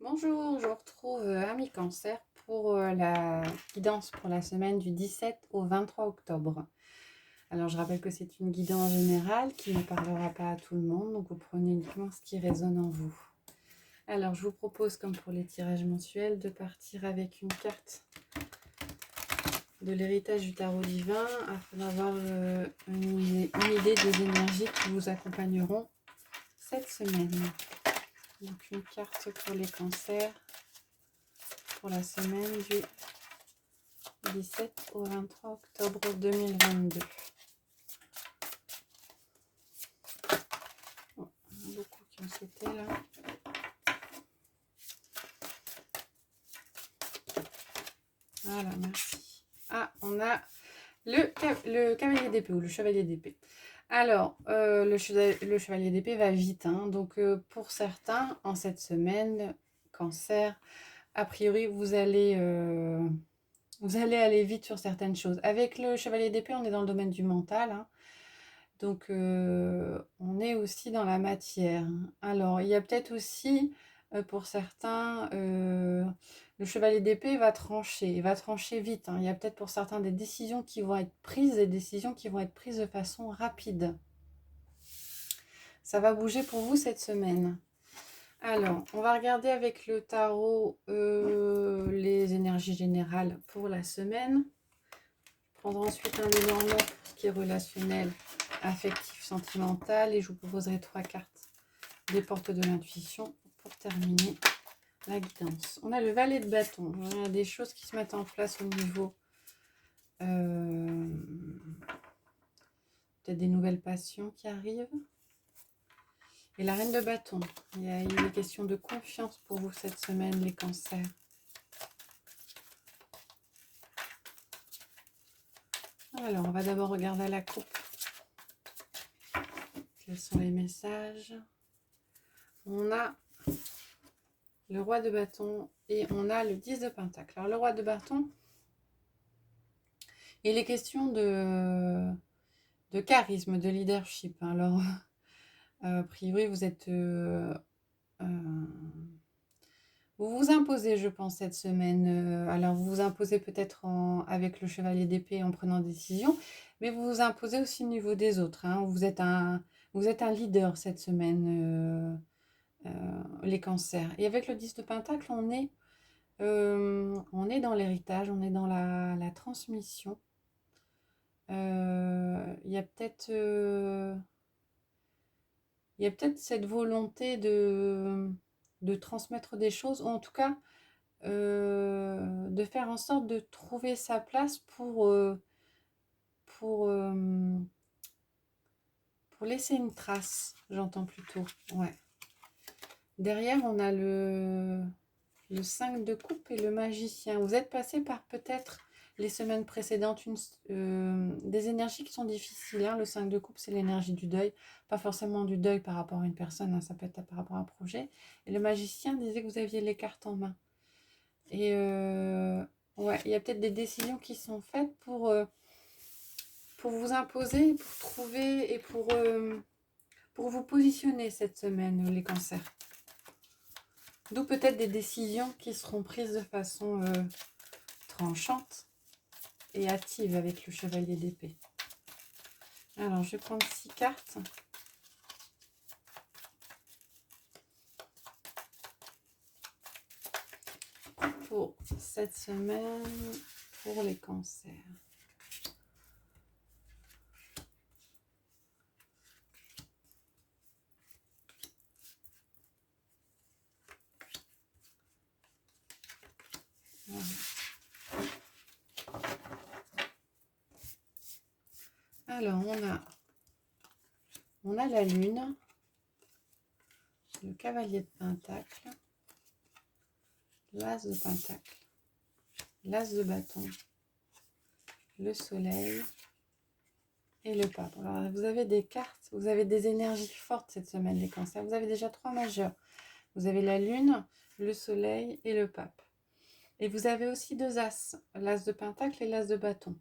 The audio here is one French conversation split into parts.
Bonjour, je vous retrouve Ami Cancer pour la guidance pour la semaine du 17 au 23 octobre. Alors je rappelle que c'est une guidance générale qui ne parlera pas à tout le monde, donc vous prenez uniquement ce qui résonne en vous. Alors je vous propose, comme pour les tirages mensuels, de partir avec une carte de l'héritage du tarot divin afin d'avoir une idée des énergies qui vous accompagneront cette semaine. Donc une carte pour les cancers pour la semaine du 17 au 23 octobre 2022. Bon, il y en a beaucoup qui ont sauté là. Voilà, merci. Ah, on a le cavalier d'épée ou le chevalier d'épée. Alors, le chevalier d'épée va vite. Hein, donc, pour certains, en cette semaine, cancer, a priori, vous allez aller vite sur certaines choses. Avec le chevalier d'épée, on est dans le domaine du mental. Hein. Donc, on est aussi dans la matière. Alors, il y a peut-être aussi, pour certains, le chevalier d'épée va trancher. Il va trancher vite. Hein. Il y a peut-être pour certains des décisions qui vont être prises, des décisions qui vont être prises de façon rapide. Ça va bouger pour vous cette semaine. Alors, on va regarder avec le tarot les énergies générales pour la semaine. Prendre ensuite un Lenormand pour ce qui est relationnel, affectif, sentimental. Et je vous proposerai 3 cartes des portes de l'intuition pour terminer la guidance. On a le valet de bâton. Il y a des choses qui se mettent en place au niveau peut-être des nouvelles passions qui arrivent. Et la reine de bâton. Il y a des questions de confiance pour vous cette semaine, les cancers. Alors, on va d'abord regarder la coupe. Quels sont les messages? On a le roi de bâton et on a le 10 de pentacle. Alors, le roi de bâton, il est question de charisme, de leadership. Alors, a priori, vous êtes... vous vous imposez, je pense, cette semaine. Alors, vous vous imposez peut-être avec le chevalier d'épée en prenant des décisions, mais vous vous imposez aussi au niveau des autres. Hein. Vous êtes un leader cette semaine, les cancers. Et avec le 10 de pentacle, on est dans l'héritage, on est dans la transmission. Il y a peut-être cette volonté de transmettre des choses, ou en tout cas de faire en sorte de trouver sa place pour, euh, pour laisser une trace, j'entends plutôt. Ouais. Derrière, on a le 5 de coupe et le magicien. Vous êtes passé par peut-être les semaines précédentes des énergies qui sont difficiles. Hein. Le 5 de coupe, c'est l'énergie du deuil. Pas forcément du deuil par rapport à une personne, hein, ça peut être par rapport à un projet. Et le magicien disait que vous aviez les cartes en main. Et ouais, il y a peut-être des décisions qui sont faites pour vous imposer, pour trouver et pour vous positionner cette semaine, les cancers. D'où peut-être des décisions qui seront prises de façon tranchante et hâtive avec le chevalier d'épée. Alors, je vais prendre 6 cartes. Pour cette semaine, pour les cancers. Voilà. Alors, on a la lune, le cavalier de pentacle, l'as de pentacle, l'as de bâton, le soleil et le pape. Alors, vous avez des cartes, vous avez des énergies fortes cette semaine, les cancers. Vous avez déjà 3 majeurs. Vous avez la lune, le soleil et le pape. Et vous avez aussi 2 as, l'as de pentacle et l'as de bâton.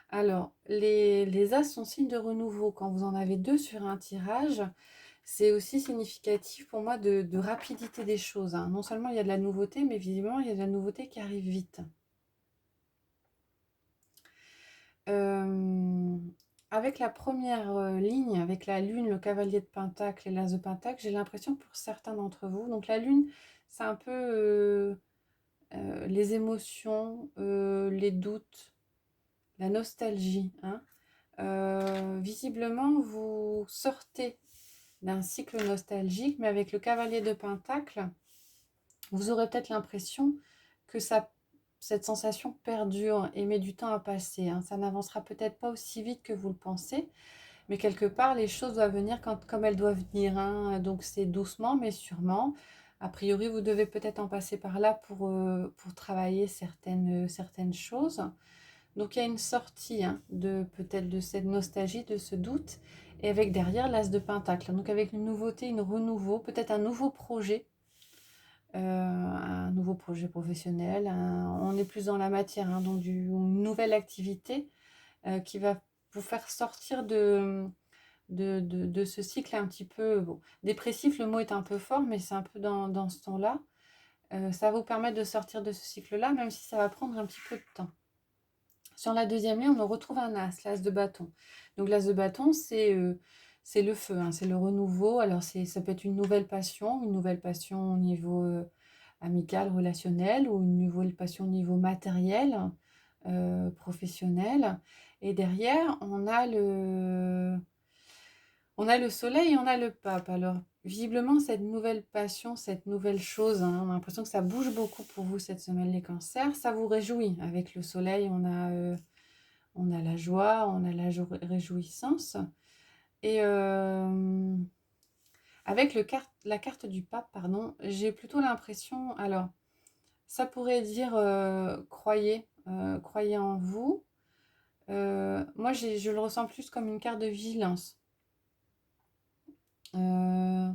Alors, les as sont signe de renouveau. Quand vous en avez 2 sur un tirage, c'est aussi significatif pour moi de rapidité des choses, hein. Non seulement il y a de la nouveauté, mais visiblement il y a de la nouveauté qui arrive vite. Euh, Avec la première ligne, avec la lune, le cavalier de pentacle et l'as de pentacle, j'ai l'impression pour certains d'entre vous, donc la lune, c'est un peu les émotions, les doutes, la nostalgie, hein. Visiblement, vous sortez d'un cycle nostalgique, mais avec le cavalier de pentacle, vous aurez peut-être l'impression que cette sensation perdure et met du temps à passer, hein. Ça n'avancera peut-être pas aussi vite que vous le pensez, mais quelque part, les choses doivent venir comme elles doivent venir, hein. Donc c'est doucement, mais sûrement. A priori, vous devez peut-être en passer par là pour travailler certaines choses. Donc il y a une sortie, hein, peut-être de cette nostalgie, de ce doute, et avec derrière l'as de pentacle. Donc avec une nouveauté, une renouveau, peut-être un nouveau projet professionnel. On est plus dans la matière, hein, donc une nouvelle activité qui va vous faire sortir de ce cycle un petit peu bon, dépressif. Le mot est un peu fort, mais c'est un peu dans ce ton-là. Ça va vous permettre de sortir de ce cycle-là, même si ça va prendre un petit peu de temps. Sur la deuxième ligne, on retrouve un as, l'as de bâton. Donc l'as de bâton, c'est le feu, hein, c'est le renouveau. Alors ça peut être une nouvelle passion au niveau amical, relationnel, ou une nouvelle passion au niveau matériel, professionnel. Et derrière, on a le soleil et on a le pape. Alors, visiblement, cette nouvelle passion, cette nouvelle chose, hein, on a l'impression que ça bouge beaucoup pour vous cette semaine, les cancers. Ça vous réjouit. Avec le soleil, on a la joie, on a la réjouissance. Et avec la carte du pape, pardon, j'ai plutôt l'impression, alors, ça pourrait dire croyez en vous. Moi, je le ressens plus comme une carte de vigilance. Euh,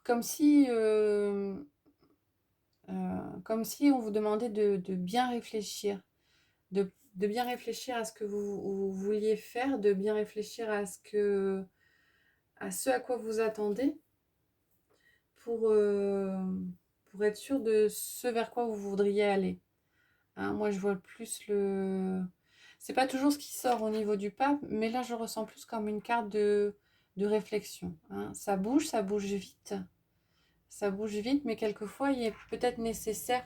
comme si, comme si on vous demandait de bien réfléchir, de bien réfléchir à ce que vous vouliez faire, de bien réfléchir à ce à quoi vous attendez pour, euh, pour être sûr de ce vers quoi vous voudriez aller. Hein, moi, je vois plus le... C'est pas toujours ce qui sort au niveau du pape, mais là, je le ressens plus comme une carte de réflexion, hein. Ça bouge vite. Ça bouge vite, mais quelquefois, il est peut-être nécessaire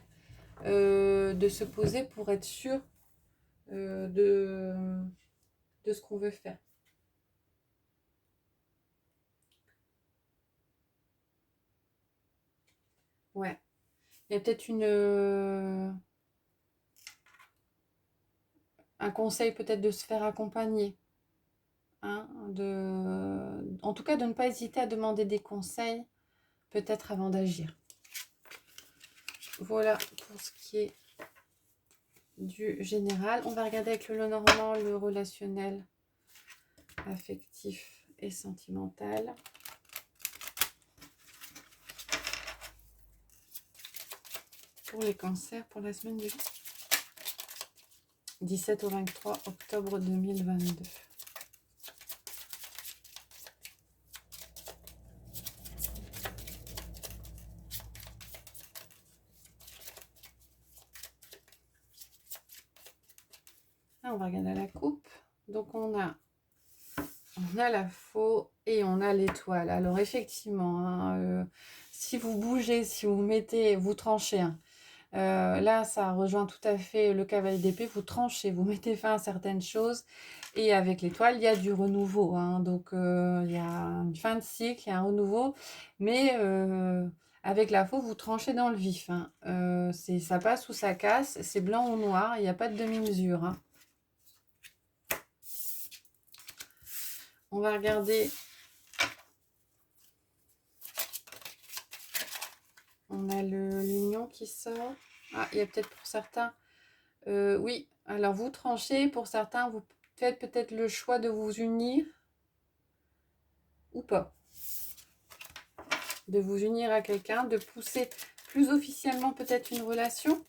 de se poser pour être sûr euh, de, de ce qu'on veut faire. Ouais. Il y a peut-être un conseil peut-être de se faire accompagner, hein, en tout cas, de ne pas hésiter à demander des conseils, peut-être avant d'agir. Voilà pour ce qui est du général. On va regarder avec le normand, le relationnel, affectif et sentimental. Pour les cancers, pour la semaine du 17 au 23 octobre 2022. On va regarder la coupe. Donc on a la faux et on a l'étoile. Alors effectivement, hein, si vous bougez, si vous mettez, vous tranchez, hein, là ça rejoint tout à fait le cavalier d'épée, vous tranchez, vous mettez fin à certaines choses. Et avec l'étoile, il y a du renouveau, hein, donc il y a une fin de cycle, il y a un renouveau. Mais avec la faux, vous tranchez dans le vif, hein. Ça passe ou ça casse, c'est blanc ou noir, il n'y a pas de demi-mesure, hein. On va regarder. On a l'union qui sort. Ah, il y a peut-être pour certains. Oui, alors vous tranchez. Pour certains, vous faites peut-être le choix de vous unir ou pas. De vous unir à quelqu'un, de pousser plus officiellement peut-être une relation.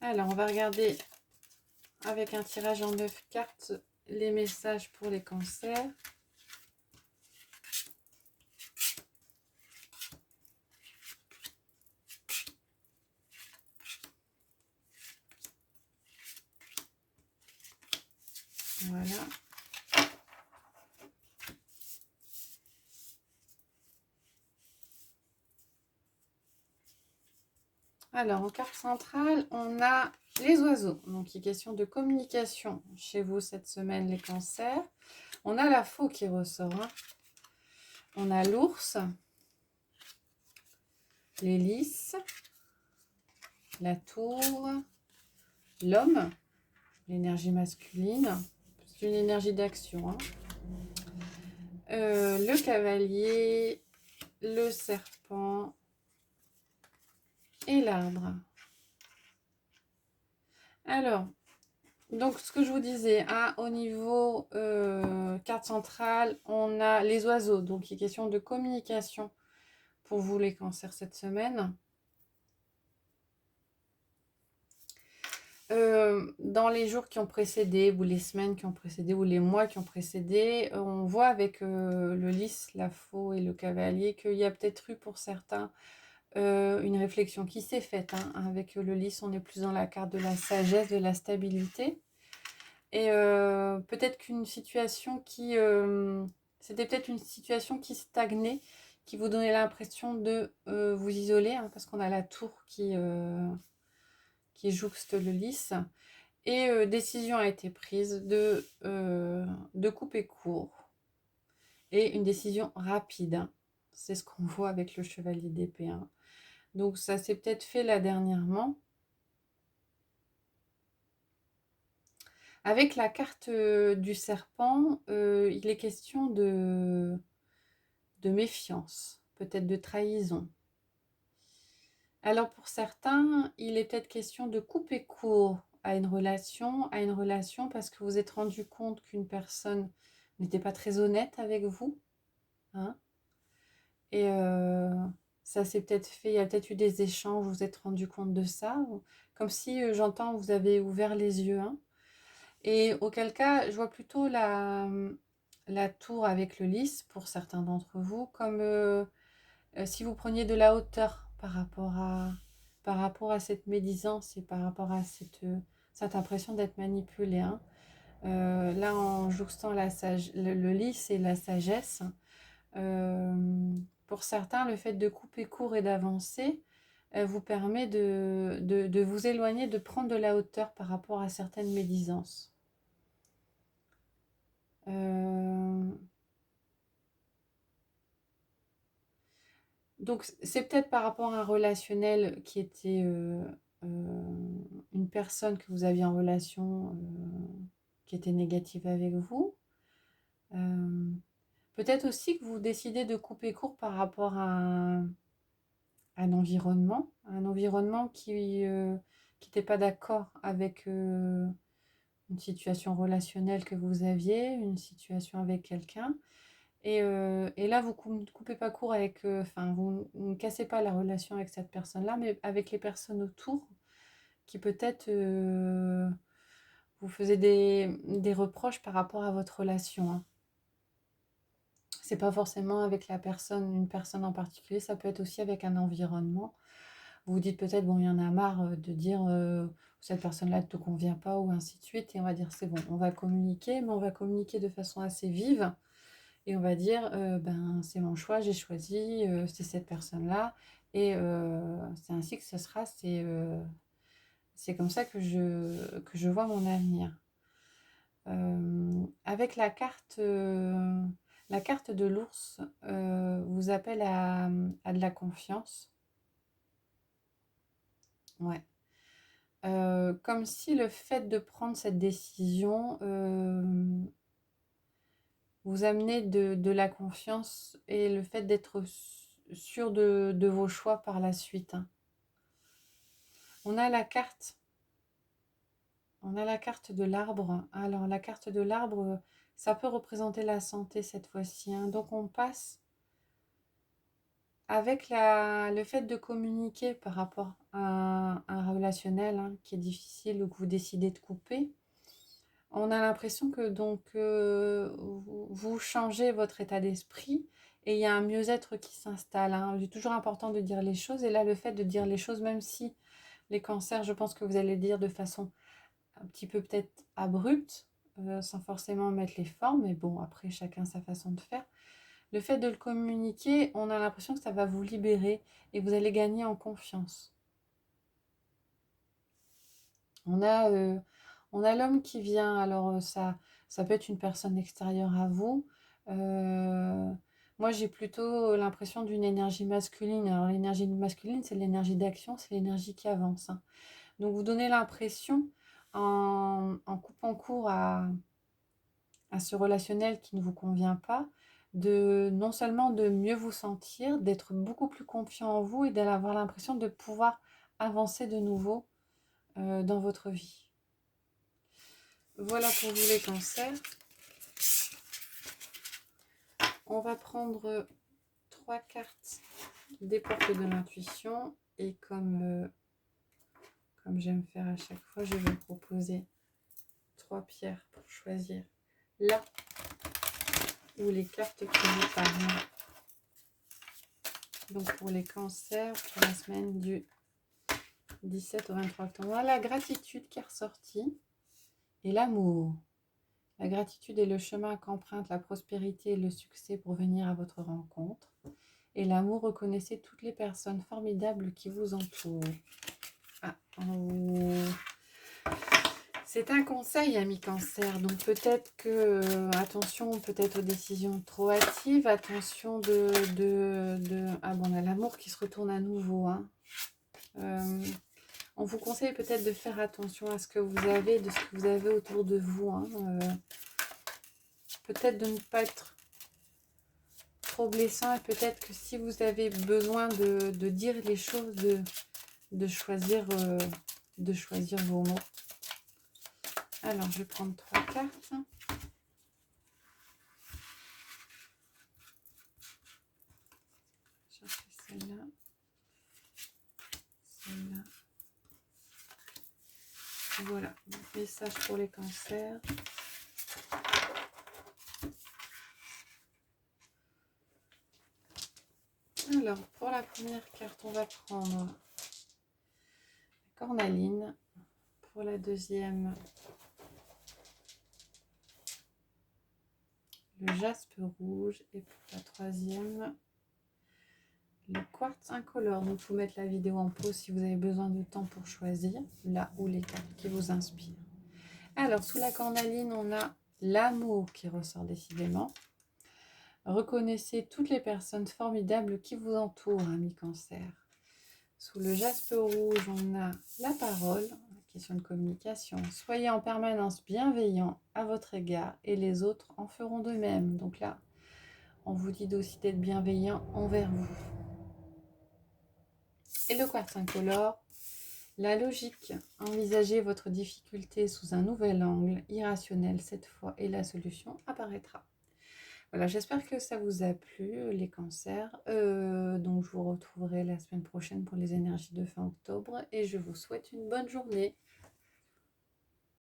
Alors, on va regarder avec un tirage en 9 cartes les messages pour les cancers. Voilà. Alors, en carte centrale, on a les oiseaux. Donc, il est question de communication chez vous cette semaine, les cancers. On a la faux qui ressort. Hein. On a l'ours, l'hélice, la tour, l'homme, l'énergie masculine. C'est une énergie d'action. Hein. Le cavalier, le serpent et l'arbre. Alors, donc ce que je vous disais, hein, au niveau carte centrale, on a les oiseaux. Donc, il est question de communication pour vous les cancers cette semaine. Dans les jours qui ont précédé, ou les semaines qui ont précédé, ou les mois qui ont précédé, on voit avec le lys, la faux et le cavalier qu'il y a peut-être eu pour certains une réflexion qui s'est faite. Hein. Avec le lys, on est plus dans la carte de la sagesse, de la stabilité. Et peut-être qu'une situation qui... c'était peut-être une situation qui stagnait, qui vous donnait l'impression de vous isoler, hein, parce qu'on a la tour qui jouxte le lys. Et décision a été prise de couper court. Et une décision rapide. Hein. C'est ce qu'on voit avec le chevalier d'épée. Hein. Donc ça s'est peut-être fait là dernièrement. Avec la carte du serpent, il est question de méfiance, peut-être de trahison. Alors pour certains, il est peut-être question de couper court à une relation parce que vous vous êtes rendu compte qu'une personne n'était pas très honnête avec vous. Hein. Et ça s'est peut-être fait, il y a peut-être eu des échanges, vous vous êtes rendu compte de ça. Comme si, j'entends, vous avez ouvert les yeux. Hein. Et auquel cas, je vois plutôt la tour avec le lys, pour certains d'entre vous, comme si vous preniez de la hauteur par rapport à cette médisance et par rapport à cette impression d'être manipulé. Hein. Là, en jouxtant le lys et la sagesse, pour certains, le fait de couper court et d'avancer vous permet de vous éloigner, de prendre de la hauteur par rapport à certaines médisances. Donc, c'est peut-être par rapport à un relationnel qui était une personne que vous aviez en relation qui était négative avec vous. Peut-être aussi que vous décidez de couper court par rapport à un environnement qui n'était pas d'accord avec une situation relationnelle que vous aviez, une situation avec quelqu'un. Et là, vous ne coupez pas court avec... vous ne cassez pas la relation avec cette personne-là, mais avec les personnes autour qui peut-être vous faisaient des reproches par rapport à votre relation. Hein. C'est pas forcément avec une personne en particulier, ça peut être aussi avec un environnement. Vous vous dites peut-être, bon, il y en a marre de dire cette personne-là ne te convient pas, ou ainsi de suite, et on va dire c'est bon, on va communiquer, mais on va communiquer de façon assez vive. Et on va dire, c'est mon choix, j'ai choisi, c'est cette personne-là. Et c'est ainsi que ce sera, c'est comme ça que je vois mon avenir. Avec la carte de l'ours vous appelle à de la confiance. Ouais. Comme si le fait de prendre cette décision vous amenez de la confiance et le fait d'être sûr de vos choix par la suite. Hein. On a la carte de l'arbre. Alors la carte de l'arbre, ça peut représenter la santé cette fois-ci. Hein. Donc on passe avec le fait de communiquer par rapport à un relationnel qui est difficile ou que vous décidez de couper, on a l'impression que donc vous changez votre état d'esprit et il y a un mieux-être qui s'installe. Il est toujours important de dire les choses et là, le fait de dire les choses, même si les cancers, je pense que vous allez le dire de façon un petit peu peut-être abrupte, sans forcément mettre les formes, mais bon, après, chacun sa façon de faire. Le fait de le communiquer, on a l'impression que ça va vous libérer et vous allez gagner en confiance. On a l'homme qui vient, alors ça peut être une personne extérieure à vous. Moi, j'ai plutôt l'impression d'une énergie masculine. Alors, l'énergie masculine, c'est l'énergie d'action, c'est l'énergie qui avance. Donc, vous donnez l'impression, en coupant court à ce relationnel qui ne vous convient pas, de non seulement de mieux vous sentir, d'être beaucoup plus confiant en vous et d'avoir l'impression de pouvoir avancer de nouveau dans votre vie. Voilà pour vous les cancers. On va prendre 3 cartes des portes de l'intuition et comme j'aime faire à chaque fois, je vais vous proposer 3 pierres pour choisir là où les cartes qui vous parlent. Donc pour les cancers, pour la semaine du 17 au 23 octobre, on a la gratitude qui est ressortie et l'amour. La gratitude est le chemin qu'emprunte la prospérité et le succès pour venir à votre rencontre. Et l'amour, reconnaissez toutes les personnes formidables qui vous entourent. C'est un conseil, ami cancer. Donc peut-être que, attention, peut-être aux décisions trop hâtives. Attention ah bon, on a l'amour qui se retourne à nouveau. On vous conseille peut-être de faire attention à ce que vous avez, de ce que vous avez autour de vous. Peut-être de ne pas être trop blessant et peut-être que si vous avez besoin de dire les choses, de choisir vos mots. Alors, je vais prendre 3 cartes. Chercher celle-là. Celle-là. Voilà, message pour les cancers. Alors, pour la première carte, on va prendre la cornaline. Pour la deuxième, le jaspe rouge. Et pour la troisième, le quartz incolore. Donc, il faut mettre la vidéo en pause si vous avez besoin de temps pour choisir là où les cartes qui vous inspirent. Alors, sous la cornaline, on a l'amour qui ressort décidément. Reconnaissez toutes les personnes formidables qui vous entourent, ami cancer. Sous le jaspe rouge, on a la parole, question de communication. Soyez en permanence bienveillant à votre égard et les autres en feront de même. Donc là, on vous dit aussi d'être bienveillant envers vous. Et le quartz incolore, la logique. Envisagez votre difficulté sous un nouvel angle, irrationnel cette fois, et la solution apparaîtra. Voilà, j'espère que ça vous a plu, les cancers. Donc, je vous retrouverai la semaine prochaine pour les énergies de fin octobre. Et je vous souhaite une bonne journée.